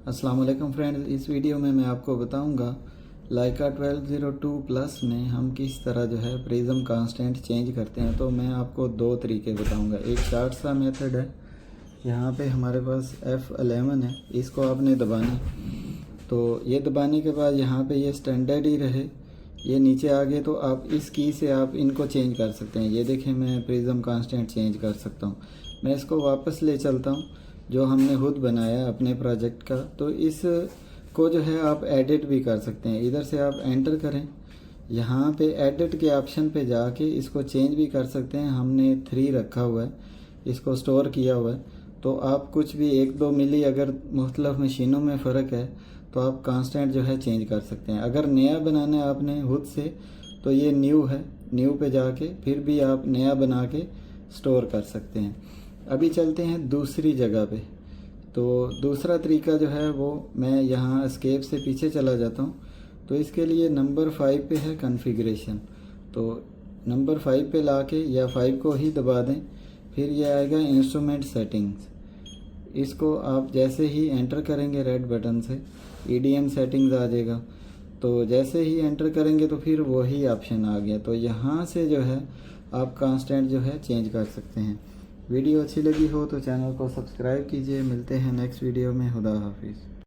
अस्सलाम वालेकुम फ्रेंड्स, इस वीडियो में मैं आपको बताऊंगा लाइका 1202 प्लस में हम किस तरह जो है प्रिज्म कांस्टेंट चेंज करते हैं। तो मैं आपको दो तरीके बताऊंगा। एक शार्ट सा मेथड है, यहाँ पे हमारे पास F11 है, इसको आपने दबाना। तो ये दबाने के बाद यहाँ पे ये स्टैंडर्ड ही रहे, ये नीचे आ गए तो आप इस की से आप इनको चेंज कर सकते हैं। ये देखें, मैं प्रिज्म कांस्टेंट चेंज कर सकता हूँ। मैं इसको वापस ले चलता हूँ जो हमने खुद बनाया अपने प्रोजेक्ट का। तो इस को जो है आप एडिट भी कर सकते हैं। इधर से आप एंटर करें, यहाँ पे एडिट के ऑप्शन पे जाके इसको चेंज भी कर सकते हैं। हमने 3 रखा हुआ है, इसको स्टोर किया हुआ है। तो आप कुछ भी 1-2 मिली अगर मुख्तलिफ मशीनों में फ़र्क है तो आप कांस्टेंट जो है चेंज कर सकते हैं। अगर नया बनाना है आपने खुद से तो ये न्यू है, न्यू पे जाके फिर भी आप नया बना के स्टोर कर सकते हैं। अभी चलते हैं दूसरी जगह पे। तो दूसरा तरीका जो है वो मैं यहाँ एस्केप से पीछे चला जाता हूँ। तो इसके लिए नंबर 5 पे है कॉन्फ़िगरेशन। तो नंबर 5 पे लाके या 5 को ही दबा दें, फिर ये आएगा इंस्ट्रूमेंट सेटिंग्स। इसको आप जैसे ही एंटर करेंगे रेड बटन से EDM सेटिंग्स आ जाएगा। तो जैसे ही एंटर करेंगे तो फिर वही ऑप्शन आ गया। तो यहाँ से जो है आप कांस्टेंट जो है चेंज कर सकते हैं। वीडियो अच्छी लगी हो तो चैनल को सब्सक्राइब कीजिए। मिलते हैं नेक्स्ट वीडियो में। खुदा हाफिज़।